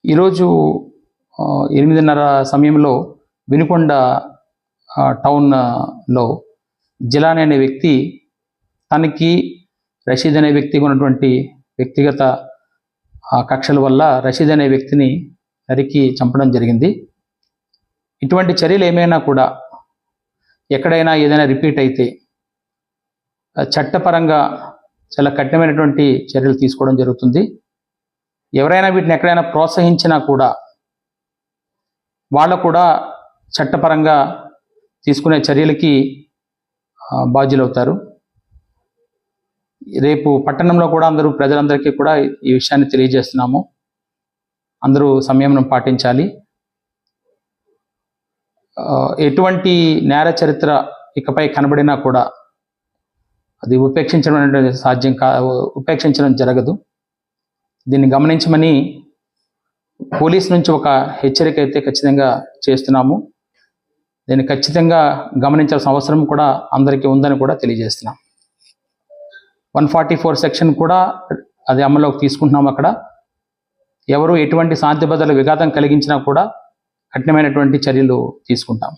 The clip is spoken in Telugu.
ఈరోజు 8:30 సమయంలో వినుకొండ టౌన్లో జిలానీ అనే వ్యక్తి తనకి రషీద్ అనే వ్యక్తికి ఉన్నటువంటి వ్యక్తిగత కక్షల వల్ల రషీద్ అనే వ్యక్తిని నరికి చంపడం జరిగింది. ఇటువంటి చర్యలు ఏమైనా కూడా ఎక్కడైనా ఏదైనా రిపీట్ అయితే చట్టపరంగా చాలా కఠినమైనటువంటి చర్యలు తీసుకోవడం జరుగుతుంది. ఎవరైనా వీటిని ఎక్కడైనా ప్రోత్సహించినా కూడా వాళ్ళు కూడా చట్టపరంగా తీసుకునే చర్యలకి బాధ్యులవుతారు. రేపు పట్టణంలో కూడా ప్రజలందరికీ కూడా ఈ విషయాన్ని తెలియజేస్తున్నాము. అందరూ సంయమనం పాటించాలి. ఎటువంటి నేర చరిత్ర ఇకపై కనబడినా కూడా అది ఉపేక్షించడం జరగదు. దీన్ని గమనించమని పోలీస్ నుంచి ఒక హెచ్చరిక అయితే ఖచ్చితంగా చేస్తున్నాము. దీన్ని ఖచ్చితంగా గమనించాల్సిన అవసరం కూడా అందరికీ ఉందని కూడా తెలియజేస్తున్నాం. 144 సెక్షన్ కూడా అది అమల్లోకి తీసుకుంటున్నాం. అక్కడ ఎవరు ఎటువంటి శాంతి భద్రతల విఘాతం కలిగించినా కూడా కఠినమైనటువంటి చర్యలు తీసుకుంటాం.